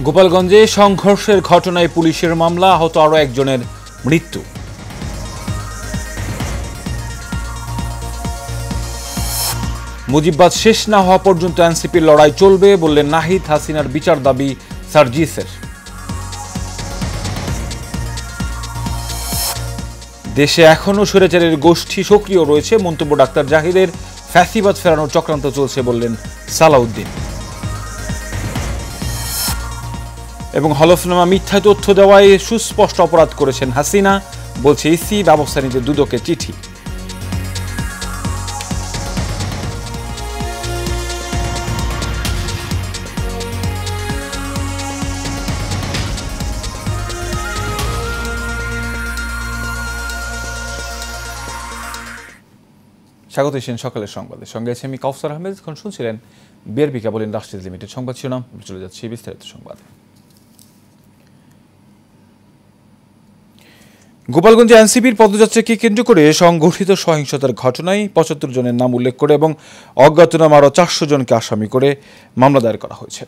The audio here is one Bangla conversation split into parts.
গোপালগঞ্জে সংঘর্ষের ঘটনায় পুলিশের মামলা, আহত আরও একজনের মৃত্যু। মুজিববাদ শেষ না হওয়া পর্যন্ত এনসিপির লড়াই চলবে বললেন নাহিদ। হাসিনার বিচার দাবি সার্জিসের। দেশে এখনও স্বৈরাচারের গোষ্ঠী সক্রিয় রয়েছে মন্তব্য ডাক্তার জাহিদের। ফ্যাসিবাদ ফেরানোর চক্রান্ত চলছে বললেন সালাউদ্দিন। এবং হলফনামা মিথ্যায় তথ্য দেওয়ায় সুস্পষ্ট অপরাধ করেছেন হাসিনা, বলছে ইসি। ব্যবস্থা নিতে দুদকে চিঠি। স্বাগত এসেছেন সকালের সংবাদে, সঙ্গে আছে আমি কাউসার আহমেদ। এখন শুনছিলেন বিআরবি কেবল ইন্ডাস্ট্রিজ লিমিটেড সংবাদ শিরোনাম। চলে যাচ্ছে বিস্তারিত সংবাদ। গোপালগঞ্জে এনসিপির পদযাত্রাকে কেন্দ্র করে সংঘটিত সহিংসতার ঘটনায় ৭৫ জনের নাম উল্লেখ করে এবং অজ্ঞাতনামা আরও ৪০০ জনকে আসামি করে মামলা দায়ের করা হয়েছে।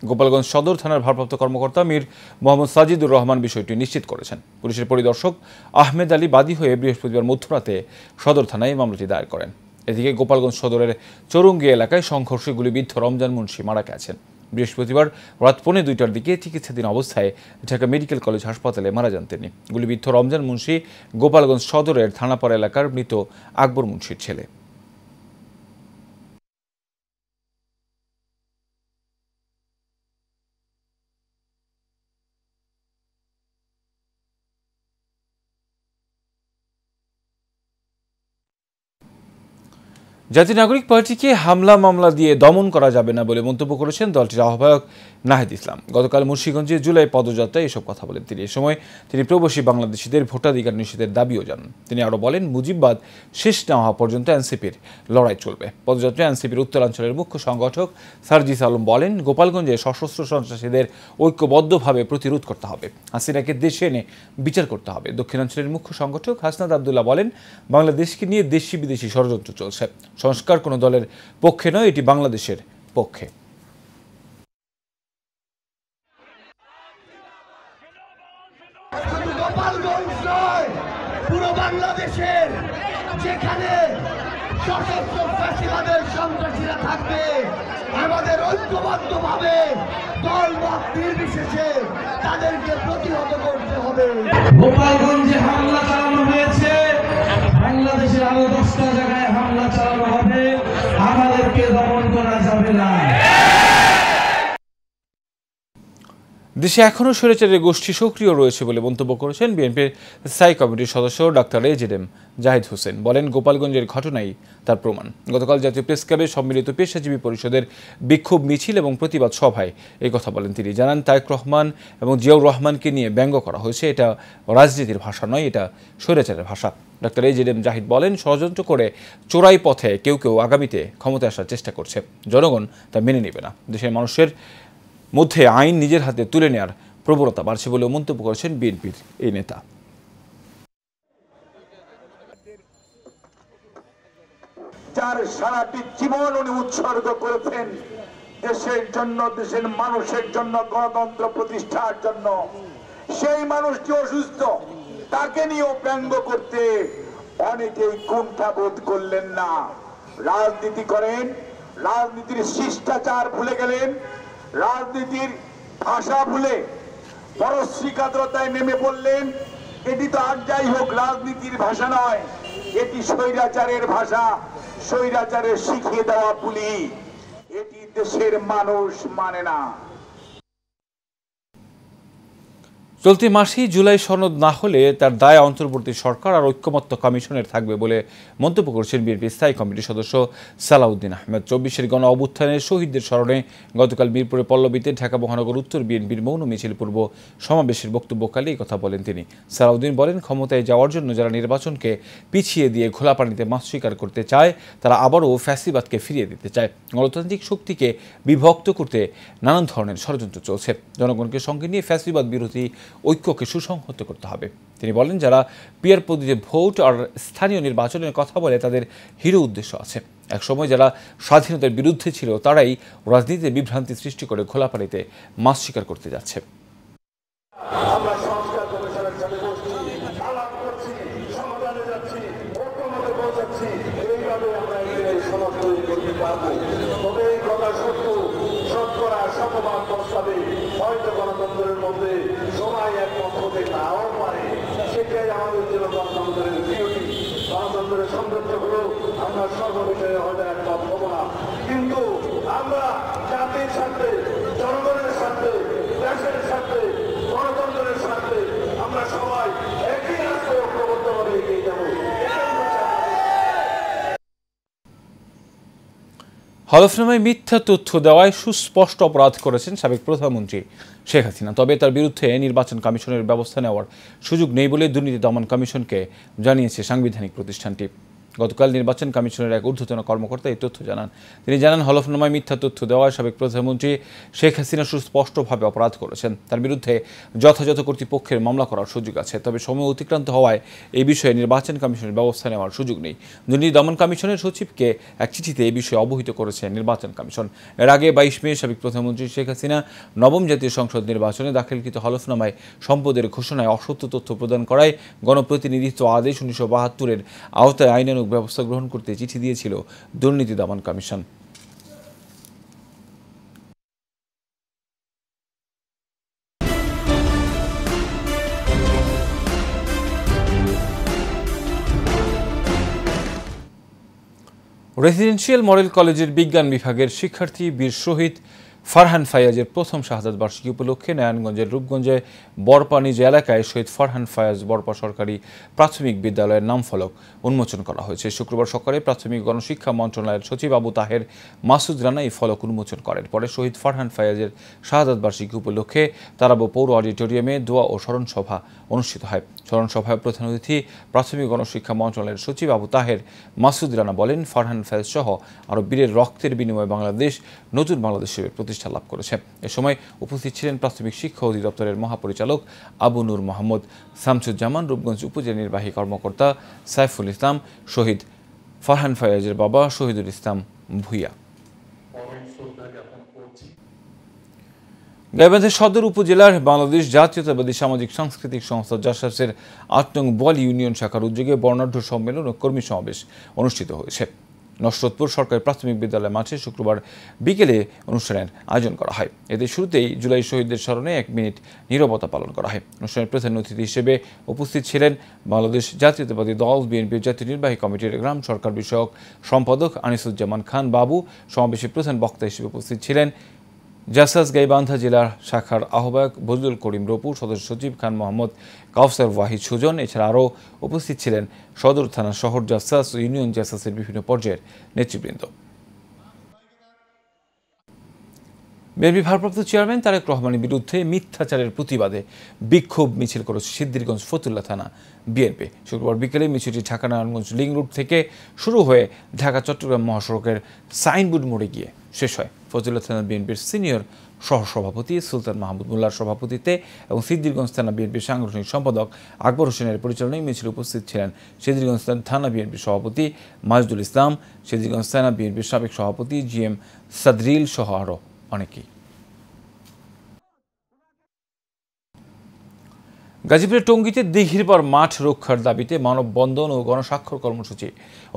গোপালগঞ্জ সদর থানার ভারপ্রাপ্ত কর্মকর্তা মীর মোহাম্মদ সাজিদুর রহমান বিষয়টি নিশ্চিত করেছেন। পুলিশের পরিদর্শক আহমেদ আলী বাদী হয়ে বৃহস্পতিবার মধ্যরাতে সদর থানায় মামলাটি দায়ের করেন। এদিকে গোপালগঞ্জ সদরের চৌরঙ্গি এলাকায় সংঘর্ষে গুলিবিদ্ধ রমজান মুন্সি মারা গেছেন। বৃহস্পতিবার রাত ২:৩০টার দিকে চিকিৎসাধীন অবস্থায় ঢাকা মেডিকেল কলেজ হাসপাতালে মারা যান তিনি। গুলিবিদ্ধ রমজান মুন্সি গোপালগঞ্জ সদরের থানাপাড়া এলাকার মৃত আকবর মুন্সির ছেলে। জাতীয় নাগরিক পার্টিকে হামলা মামলা দিয়ে দমন করা যাবে না বলে মন্তব্য করেছেন দলটির আহ্বায়ক নাহিদ ইসলাম। গতকাল মুন্সিগঞ্জে জুলাই পদযাত্রায় এসব কথা বলেন তিনি। এ সময় তিনি প্রবাসী বাংলাদেশিদের ভোটাধিকার নিষেধের দাবিও জানান। তিনি আরও বলেন, মুজিববাদ শেষ না হওয়া পর্যন্ত এনসিপির লড়াই চলবে। পদযাত্রায় এনসিপির উত্তরাঞ্চলের মুখ্য সংগঠক সার্জিস আলম বলেন, গোপালগঞ্জে সশস্ত্র সন্ত্রাসীদের ঐক্যবদ্ধভাবে প্রতিরোধ করতে হবে। হাসিনাকে দেশে এনে বিচার করতে হবে। দক্ষিণাঞ্চলের মুখ্য সংগঠক হাসনাত আবদুল্লাহ বলেন, বাংলাদেশকে নিয়ে দেশি বিদেশি ষড়যন্ত্র চলছে। সংস্কার কোনো দলের পক্ষে নয়, এটি বাংলাদেশের পক্ষে। গোপালগঞ্জ নয়, পুরো বাংলাদেশের যেখানে সশস্ত্র ফ্যাসিবাদের সন্ত্রাসীরা থাকবে, আমাদের ঐক্যবদ্ধভাবে দল মত নির্বিশেষে তাদেরকে প্রতিহত করতে হবে। গোপালগঞ্জে হামলা চালানো হয়েছে, বাংলাদেশের আরো 10টা জায়গায় হামলা চালানো হবে। আমাদেরকে দমন করা যাবে না। দেশে এখনও স্বৈরাচারের গোষ্ঠী সক্রিয় রয়েছে বলে মন্তব্য করেছেন বিএনপির স্থায়ী কমিটির সদস্য ডাক্তার এজেডএম জাহিদ হোসেন। বলেন, গোপালগঞ্জের ঘটনাই তার প্রমাণ। গতকাল জাতীয় প্রেস ক্লাবে সম্মিলিত পেশাজীবী পরিষদের বিক্ষোভ মিছিল এবং প্রতিবাদ সভায় এই কথা বলেন তিনি। জানান, তারেক রহমান এবং জিয়াউর রহমানকে নিয়ে ব্যঙ্গ করা হয়েছে। এটা রাজনীতির ভাষা নয়, এটা স্বৈরাচারের ভাষা। ডাক্তার এজেডএম জাহিদ বলেন, ষড়যন্ত্র করে চোরাই পথে কেউ কেউ আগামীতে ক্ষমতায় আসার চেষ্টা করছে। জনগণ তা মেনে নেবে না। দেশের মানুষের মধ্যে আইন নিজের হাতে তুলে নেওয়ার প্রবণতা বাড়ছে বলেও মন্তব্য করেছেন বিএনপির এই নেতা। যার সারাটি জীবন উনি উৎসর্গ করেছেন দেশের জন্য, দেশের মানুষের জন্য, গণতন্ত্র প্রতিষ্ঠার জন্য, সেই মানুষটি অসুস্থ, তাকে নিয়েও ব্যঙ্গ করতে অনেকেই কুণ্ঠাবোধ করলেন না। রাজনীতি করেন, রাজনীতির শিষ্টাচার ভুলে গেলেন, রাজনীতির ভাষা ভুলে পরশ্রীকাতরতায় নেমে পড়লেন। এটি তো আর যাই হোক রাজনীতির ভাষা নয়, এটি স্বৈরাচারের ভাষা, স্বৈরাচারের শিখিয়ে দেওয়া বুলি। এটি দেশের মানুষ মানে না। চলতি মাসেই জুলাই সনদ না হলে তার দায় অন্তর্বর্তী সরকার আর ঐক্যমত্য কমিশনের থাকবে বলে মন্তব্য করেছেন বিএনপির স্থায়ী কমিটির সদস্য সালাউদ্দিন আহমেদ। ২৪-এর গণ অভ্যুত্থানের শহীদদের স্মরণে গতকাল মিরপুরে পল্লবীতে ঢাকা মহানগর উত্তর বিএনপির মৌন মিছিল পূর্ব সমাবেশের বক্তব্যকালে এই কথা বলেন তিনি। সালাউদ্দিন বলেন, ক্ষমতায় যাওয়ার জন্য যারা নির্বাচনকে পিছিয়ে দিয়ে ঘোলা পানিতে মাছ শিকার করতে চায়, তারা আবারও ফ্যাসিবাদকে ফিরিয়ে দিতে চায়। গণতান্ত্রিক শক্তিকে বিভক্ত করতে নানান ধরনের ষড়যন্ত্র চলছে। জনগণকে সঙ্গে নিয়ে ফ্যাসিবাদ বিরোধী ঐক্যকে সুসংহত করতে হবে। তিনি বলেন, যারা পিয়ার পদ্ধতিতে ভোট আর স্থানীয় নির্বাচনের কথা বলে তাদের হিরো উদ্দেশ্য আছে। একসময় যারা স্বাধীনতার বিরুদ্ধে ছিল তারাই রাজনীতিতে বিভ্রান্তি সৃষ্টি করে খোলা পানিতে মাছ শিকার করতে যাচ্ছে। আমরা সংস্কার কমিশনের সাথে বসছি, আলাপ করছি, সমাধানে যাচ্ছি, ঐক্যমতে পৌঁছাচ্ছি। এইভাবে আমরা এই সমাজ তৈরি করতে পারবো। তবে এই কথা সত্য, শতকরা শতভাগ প্রস্তাবে হয়তো গণতন্ত্রের মধ্যে সবাই একমত হতে নাও পারে। সেটাই আমাদের জন্য গণতন্ত্রের বিউটি। গণতন্ত্রের সৌন্দর্য হলো আমরা সর্ববিষয়ে হয়তো একমত হব না, কিন্তু আমরা জাতির স্বার্থে, জনগণের স্বার্থে, দেশের স্বার্থে, গণতন্ত্রের স্বার্থে আমরা সবাই একই রাস্তায় ঐক্যবদ্ধভাবে এগিয়ে যাব। হলফনামায় মিথ্যা তথ্য দেওয়ায় সুস্পষ্ট অপরাধ করেছেন সাবেক প্রধানমন্ত্রী শেখ হাসিনা। তবে তার বিরুদ্ধে নির্বাচন কমিশনের ব্যবস্থা নেওয়ার সুযোগ নেই বলে দুর্নীতি দমন কমিশনকে জানিয়েছে সাংবিধানিক প্রতিষ্ঠানটি। গতকাল নির্বাচন কমিশনের এক ঊর্ধ্বতন কর্মকর্তা এই তথ্য জানান। তিনি জানান, হলফনামায় মিথ্যা তথ্য দেওয়ায় সাবেক প্রধানমন্ত্রী শেখ হাসিনা সুস্পষ্টভাবে অপরাধ করেছেন। তার বিরুদ্ধে যথাযথ কর্তৃপক্ষের মামলা করার সুযোগ আছে, তবে সময় অতিক্রান্ত হওয়ায় এই বিষয়ে নির্বাচন কমিশনের ব্যবস্থা নেওয়ার সুযোগ নেই। দুর্নীতি দমন কমিশনের সচিবকে এক চিঠিতে এই বিষয়ে অবহিত করেছে নির্বাচন কমিশন। এর আগে 22 মে সাবেক প্রধানমন্ত্রী শেখ হাসিনা নবম জাতীয় সংসদ নির্বাচনে দাখিলকৃত হলফনামায় সম্পদের ঘোষণায় অসত্য তথ্য প্রদান করায় গণপ্রতিনিধিত্ব আদেশ 1972-এর আওতায় আইনানুগ ব্যবস্থা গ্রহণ করতে চিঠি দিয়েছিল দুর্নীতি দমন কমিশন। রেসিডেন্সিয়াল মডেল কলেজের বিজ্ঞান বিভাগের শিক্ষার্থী বীর শহীদ ফারহান ফায়াজের প্রথম শাহাদাত বার্ষিকী উপলক্ষে নারায়ণগঞ্জের রূপগঞ্জে বরপানিজ এলাকায় শহীদ ফারহান ফায়াজ বরপা সরকারি প্রাথমিক বিদ্যালয়ের নামফলক উন্মোচন করা হয়েছে। শুক্রবার সকালে প্রাথমিক গণশিক্ষা মন্ত্রণালয়ের সচিব আবু তাহের মাসুদ রানা এই ফলক উন্মোচন করেন। পরে শহীদ ফারহান ফায়াজের শাহাদাত বার্ষিকী উপলক্ষে তারাবো পৌর অডিটোরিয়ামে দোয়া ও স্মরণ সভা অনুষ্ঠিত হয়। স্মরণ সভায় প্রধান অতিথি প্রাথমিক গণশিক্ষা মন্ত্রণালয়ের সচিব আবু তাহের মাসুদ রানা বলেন, ফারহান ফায়াজ সহ আরও বীরের রক্তের বিনিময়ে বাংলাদেশ নতুন বাংলাদেশ হিসেবে প্রতিষ্ঠা লাভ করেছে। এ সময় উপস্থিত ছিলেন প্রাথমিক শিক্ষা অধিদপ্তরের মহাপরিচালক আবু নূর মোহাম্মদ শামসুজ্জামান, রূপগঞ্জ উপজেলা নির্বাহী কর্মকর্তা সাইফুল ইসলাম, শহীদ ফারহান ফায়াজের বাবা শহীদুল ইসলাম ভূঁইয়া। গাইবান্ধা সদর উপজেলার বাংলাদেশ জাতীয়তাবাদী সামাজিক সাংস্কৃতিক সংস্থা জাসাসের ৮ নং বল ইউনিয়ন শাখার উদ্যোগে বর্ণাঢ্য সম্মেলন ও কর্মী সমাবেশ অনুষ্ঠিত হয়েছে। নসরতপুর সরকারি প্রাথমিক বিদ্যালয় মাঠে শুক্রবার বিকেলে অনুষ্ঠানের আয়োজন করা হয়। এতে শুরুতেই জুলাই শহীদদের স্মরণে 1 মিনিট নীরবতা পালন করা হয়। অনুষ্ঠানের প্রধান অতিথি হিসেবে উপস্থিত ছিলেন বাংলাদেশ জাতীয়তাবাদী দল বিএনপির জাতীয় নির্বাহী কমিটির গ্রাম সরকার বিষয়ক সম্পাদক আনিসুজ্জামান খান বাবু। সমাবেশে প্রধান বক্তা হিসেবে উপস্থিত ছিলেন জাসাস গাইবান্ধা জেলার শাখার আহ্বায়ক বজলুল করিম রপু, সদস্য সচিব খান মোহাম্মদ কাউসার ওয়াহিদ সুজন। এছাড়া আরও উপস্থিত ছিলেন সদর থানা শহর জাসাস ও ইউনিয়ন জাসাসের বিভিন্ন পর্যায়ের নেতৃবৃন্দ। বিএনপি ভারপ্রাপ্ত চেয়ারম্যান তারেক রহমানের বিরুদ্ধে মিথ্যাচারের প্রতিবাদে বিক্ষোভ মিছিল করেছে সিদ্ধিরগঞ্জ ফতুল্লা থানা বিএনপি। শুক্রবার বিকেলে মিছিলটি ঢাকা নারায়ণগঞ্জ লিং রোড থেকে শুরু হয়ে ঢাকা চট্টগ্রাম মহাসড়কের সাইনবোর্ড মোড়ে গিয়ে শেষ হয়। ফতুল্লা থানা বিএনপির সিনিয়র সহসভাপতি সুলতান মাহমুদ মোল্লার সভাপতিত্বে এবং সিদ্ধিরগঞ্জ থানা বিএনপির সাংগঠনিক সম্পাদক আকবর হোসেনের পরিচালনায় মিছিলে উপস্থিত ছিলেন সিদ্ধিরগঞ্জ থানা বিএনপির সভাপতি মাজদুল ইসলাম, সিদ্ধিরগঞ্জ থানা বিএনপির সাবেক সভাপতি GM সাদরিল সহ আরও অনেকেই। গাজীপুরের টঙ্গীতে দিঘির পার মাঠ রক্ষার দাবিতে মানববন্ধন ও গণস্বাক্ষর কর্মসূচি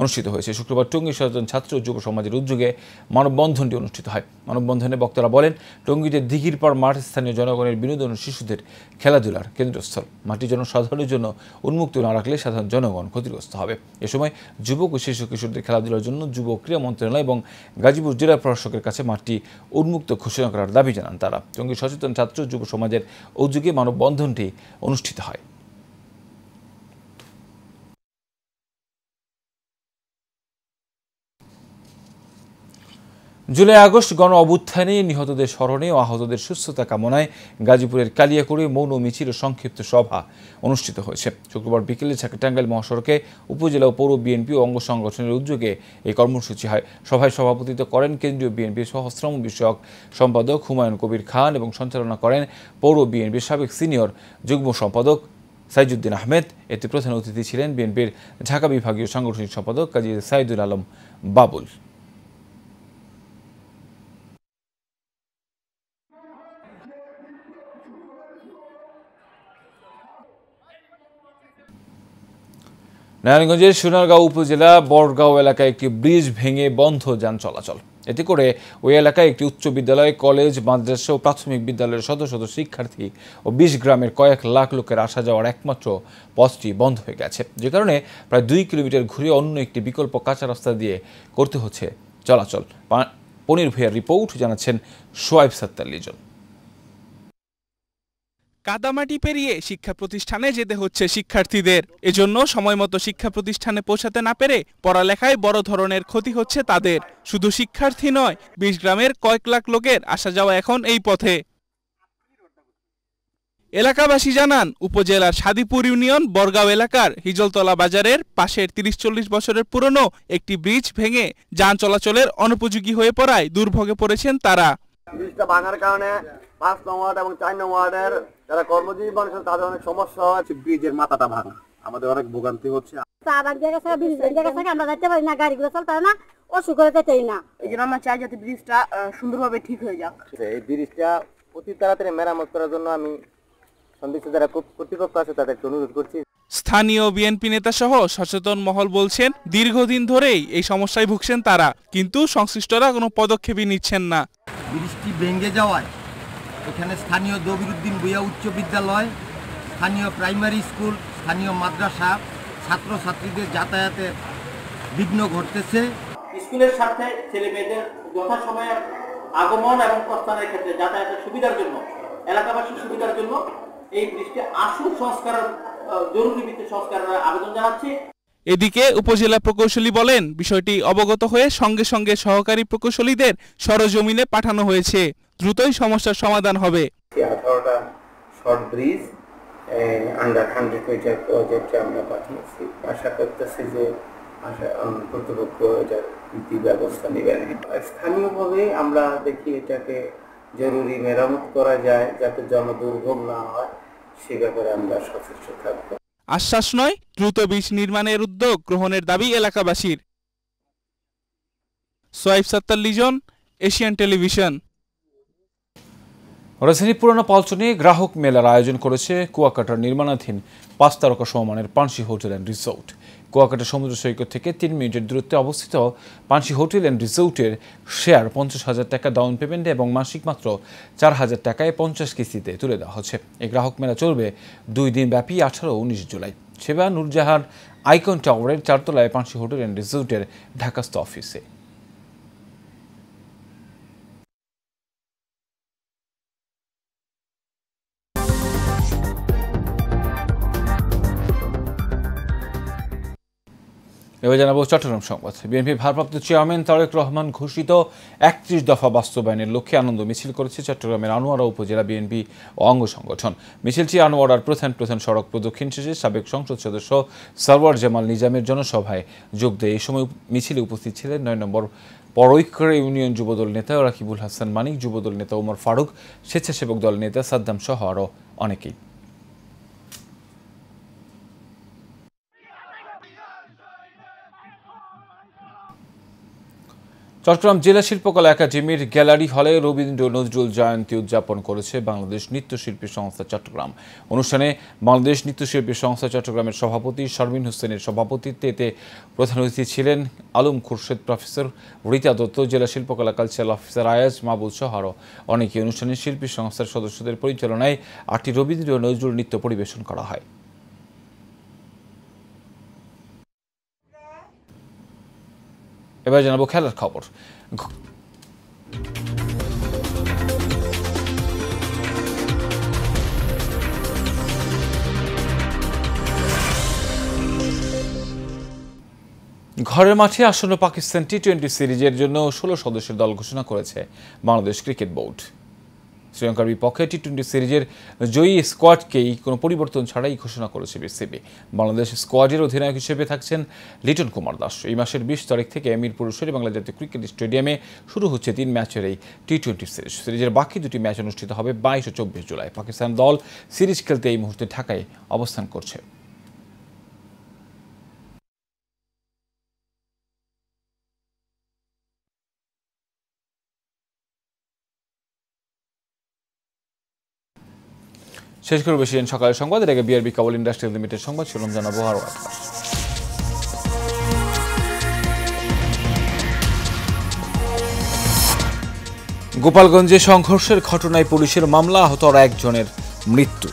অনুষ্ঠিত হয়েছে। শুক্রবার টঙ্গী সচেতন ছাত্র ও যুব সমাজের উদ্যোগে মানববন্ধনটি অনুষ্ঠিত হয়। মানববন্ধনে বক্তারা বলেন, টঙ্গীতে দিঘির পার মাঠ স্থানীয় জনগণের বিনোদন ও শিশুদের খেলাধুলার কেন্দ্রস্থল। মাঠটি জনসাধারণের জন্য উন্মুক্ত না রাখলে সাধারণ জনগণ ক্ষতিগ্রস্ত হবে। এ সময় যুবক ও শিশু কিশোরদের খেলাধুলার জন্য যুব ক্রীড়া মন্ত্রণালয় এবং গাজীপুর জেলা প্রশাসকের কাছে মাঠটি উন্মুক্ত ঘোষণা করার দাবি জানান তারা। টঙ্গী সচেতন ছাত্র যুব সমাজের উদ্যোগে মানববন্ধনটি অনুষ্ঠিত হয়। জুলাই আগস্ট গণ অভ্যুত্থানে নিহতদের স্মরণে ও আহতদের সুস্থতা কামনায় গাজীপুরের কালিয়াকৈরে মৌন মিছিল ও সংক্ষিপ্ত সভা অনুষ্ঠিত হয়েছে। শুক্রবার বিকেলে টাঙ্গাইল মহাসড়কে উপজেলা ও পৌর বিএনপি ও অঙ্গ সংগঠনের উদ্যোগে এই কর্মসূচি হয়। সভায় সভাপতিত্ব করেন কেন্দ্রীয় বিএনপির সহশ্রম বিষয়ক সম্পাদক হুমায়ুন কবির খান এবং সঞ্চালনা করেন পৌর বিএনপির সাবেক সিনিয়র যুগ্ম সম্পাদক সাইজুদ্দিন আহমেদ। এতে প্রধান অতিথি ছিলেন বিএনপির ঢাকা বিভাগীয় সাংগঠনিক সম্পাদক কাজী সাইদুল আলম বাবুল। নারায়ণগঞ্জের সোনারগাঁও উপজেলা বড়গাঁও এলাকায় একটি ব্রিজ ভেঙে বন্ধ যান চলাচল। এতে করে ওই এলাকায় একটি উচ্চ বিদ্যালয়, কলেজ, মাদ্রাসা ও প্রাথমিক বিদ্যালয়ের শত শত শিক্ষার্থী ও ২০ গ্রামের কয়েক লাখ লোকের আসা যাওয়ার একমাত্র পথটি বন্ধ হয়ে গেছে, যে কারণে প্রায় ২ কিলোমিটার ঘুরে অন্য একটি বিকল্প কাঁচা রাস্তা দিয়ে করতে হচ্ছে চলাচল। পনির ভূঁইয়ার রিপোর্ট, জানাচ্ছেন সোয়াইব সাত্তার লিজন। কাদামাটি পেরিয়ে শিক্ষা প্রতিষ্ঠানে যেতে হচ্ছে শিক্ষার্থীদের। এজন্য সময়মতো শিক্ষা প্রতিষ্ঠানে পৌঁছাতে না পেরে পড়ালেখায় বড় ধরনের ক্ষতি হচ্ছে তাদের। শুধু শিক্ষার্থী নয়, ২০ গ্রামের কয়েক লাখ লোকের আসা যাওয়া এখন এই পথে। এলাকাবাসী জানান, উপজেলার সাদিপুর ইউনিয়ন বড়গাঁও এলাকার হিজলতলা বাজারের পাশের ৩০-৪০ বছরের পুরনো একটি ব্রিজ ভেঙে যান চলাচলের অনুপযোগী হয়ে পড়ায় দুর্ভোগে পড়েছেন তারা। ব্রিজটা ভাঙার কারণে ৫ নং ওয়ার্ড এবং ৪ নং ওয়ার্ডের যারা কর্মজীবী মানুষ তাদের অনেক সমস্যা হচ্ছে। ব্রিজের মাথাটা ভাঙা, আমাদের অনেক ভোগান্তি হচ্ছে। আমরা যাইতে পারি না, গাড়িগুলো চলতে না, অসুখ করে যেতেই না। এই জন্য আমরা চাই যাতে ব্রিজটা সুন্দরভাবে ঠিক হয়ে যাক। এই ব্রিজটা অতি তাড়াতাড়ি মেরামত করার জন্য আমি সংশ্লিষ্ট যারা কর্তৃপক্ষ আছে তাদেরকে অনুরোধ করছি। স্থানীয় বিএনপি নেতা সহ সচেতন মহল বলছেন, দীর্ঘদিন ধরেই এই সমস্যায় ভুগছেন তারা, কিন্তু সংশ্লিষ্টরা কোনো পদক্ষেপই নিচ্ছেন না। ব্রিজটি ভেঙে যাওয়ায় এখানে স্থানীয় দবিরুদ্দিন ভূঁইয়া উচ্চ বিদ্যালয়, স্থানীয় প্রাইমারি স্কুল, স্থানীয় মাদ্রাসা, ছাত্রছাত্রীদের যাতায়াতের বিঘ্ন ঘটতেছে। স্কুলের সাথে ছেলে মেয়েদের যথাসময়ে আগমন এবং প্রস্থানের ক্ষেত্রে যাতায়াতের সুবিধার জন্য, এলাকাবাসীর সুবিধার জন্য এই ব্রিজটি আশু সংস্কারের জরুরি ভিত্তিতে সংস্কারের আবেদন জানাচ্ছি। এদিকে উপজেলা প্রকৌশলী বলেন, বিষয়টি অবগত হয়ে সঙ্গে সঙ্গে সহকারী প্রকৌশলীদের সরজমিনে পাঠানো হয়েছে। দ্রুতই সমস্যার সমাধান হবে। 18টা শর্ট ব্রিজ আন্ডার 100 মিটার প্রজেক্টে আমরা পাঠিয়েছি। আশা করতেছি যে কর্তৃপক্ষ এটার ব্যবস্থা নেবেন। স্থানীয়ভাবে আমরা দেখি এটাকে জরুরি মেরামত করা যায়, যাতে জনদুর্ভোগ না হয়, সে ব্যাপারে আমরা সচেষ্ট থাকব। আশ্বাস নয়, দ্রুত ব্রিজ নির্মাণের উদ্যোগ গ্রহণের দাবি এলাকাবাসীর। Soyaib Sattar Lizon, Asian television. রাজধানীর পুরানো পল্টনে গ্রাহক মেলার আয়োজন করেছে কুয়াকাটার নির্মাণাধীন ৫ তারকা সমমানের পানসি হোটেল অ্যান্ড রিসোর্ট। কুয়াকাটা সমুদ্র সৈকত থেকে ৩ মিনিটের দূরত্বে অবস্থিত পানসি হোটেল অ্যান্ড রিসোর্টের শেয়ার ৫০,০০০ টাকা ডাউন পেমেন্টে এবং মাসিক মাত্র ৪,০০০ টাকায় ৫০ কিস্তিতে তুলে দেওয়া হচ্ছে। এই গ্রাহক মেলা চলবে ২ দিন ব্যাপী, ১৮ ও ১৯ জুলাই। সেবা নূরজাহান আইকন টাওয়ারের ৪ তলায় পানসি হোটেল অ্যান্ড রিসোর্টের ঢাকাস্থ অফিসে। এবার জানাবো চট্টগ্রাম সংবাদ। বিএনপির ভারপ্রাপ্ত চেয়ারম্যান তারেক রহমান ঘোষিত ৩১ দফা বাস্তবায়নের লক্ষ্যে আনন্দ মিছিল করেছে চট্টগ্রামের আনোয়ারা উপজেলা বিএনপি ও অঙ্গ সংগঠন। মিছিলটি আনোয়ারার প্রধান সড়ক প্রদক্ষিণ শেষে সাবেক সংসদ সদস্য সরওয়ার জামাল নিজামের জনসভায় যোগ দেয়। এই সময় মিছিলে উপস্থিত ছিলেন ৯ নম্বর পরৈকড়া ইউনিয়ন যুবদল নেতা রাকিবুল হাসান মানিক, যুবদল নেতা ওমর ফারুক, স্বেচ্ছাসেবক দল নেতা সাদ্দাম সহ আরও অনেকেই। চট্টগ্রাম জেলা শিল্পকলা একাডেমির গ্যালারি হলে রবীন্দ্র নজরুল জয়ন্তী উদযাপন করেছে বাংলাদেশ নৃত্যশিল্পী সংস্থা চট্টগ্রাম। অনুষ্ঠানে বাংলাদেশ নৃত্যশিল্পী সংস্থা চট্টগ্রামের সভাপতি শারমিন হোসেনের সভাপতিত্বে এতে প্রধান অতিথি ছিলেন আলম খুরশেদ, প্রফেসর রীতা দত্ত, জেলা শিল্পকলা কালচারাল অফিসার আয়াজ মাহবুব সহ আরও অনেকে। অনুষ্ঠানে শিল্পী সংস্থার সদস্যদের পরিচালনায় ৮টি রবীন্দ্র নজরুল নৃত্য পরিবেশন করা হয়। এবার জানাবো খেলার খবর। ঘরের মাঠে আসন্ন পাকিস্তান টি-20 সিরিজের জন্য 16 সদস্যের দল ঘোষণা করেছে বাংলাদেশ ক্রিকেট বোর্ড। শ্রীলঙ্কার বিপক্ষে টি-20 সিরিজের জয়ী স্কোয়াডকেই কোনো পরিবর্তন ছাড়াই ঘোষণা করেছে বিসিবি। বাংলাদেশ স্কোয়াডের অধিনায়ক হিসেবে থাকছেন লিটন কুমার দাস। এই মাসের 20 তারিখ থেকে মিরপুর শেরেবাংলা জাতীয় ক্রিকেট স্টেডিয়ামে শুরু হচ্ছে 3 ম্যাচের এই টি-20 সিরিজ। সিরিজের বাকি 2টি ম্যাচ অনুষ্ঠিত হবে 22 ও 24 জুলাই। পাকিস্তান দল সিরিজ খেলতে এই মুহূর্তে ঢাকায় অবস্থান করছে। শেষ করবে সকালের সংবাদ। এর আগে বিআরবি কেবল ইন্ডাস্ট্রিয়াল লিমিটেড সংবাদ শিরোনাম জানাবো আরও একবার। গোপালগঞ্জে সংঘর্ষের ঘটনায় পুলিশের মামলা, আহত আর একজনের মৃত্যু।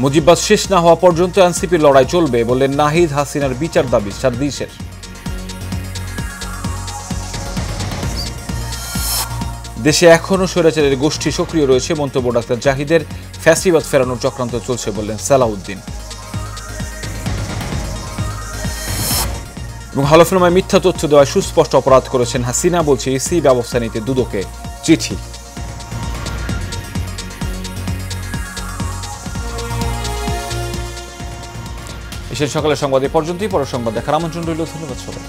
মুজিববাদ শেষ না হওয়া পর্যন্ত এনসিপির লড়াই চলবে বললেন নাহিদ। হাসিনার বিচার দাবি সার্জিসের। দেশে এখনও স্বৈরাচারের গোষ্ঠী সক্রিয় রয়েছে মন্তব্য ডাক্তার জাহিদের। ফ্যাসিবাদ ফেরানোর চক্রান্ত চলছে বললেন সালাউদ্দিন। এবং হলফনামায় মিথ্যা তথ্য দেওয়ায় সুস্পষ্ট অপরাধ করেছেন হাসিনা, বলছে ইসি ব্যবস্থা নিতে দুদকে চিঠি। এসে সকালের সংবাদ এ পর্যন্তই। পরের সংবাদ দেখার আমন্ত্রণ রইল। ধন্যবাদ সবাই।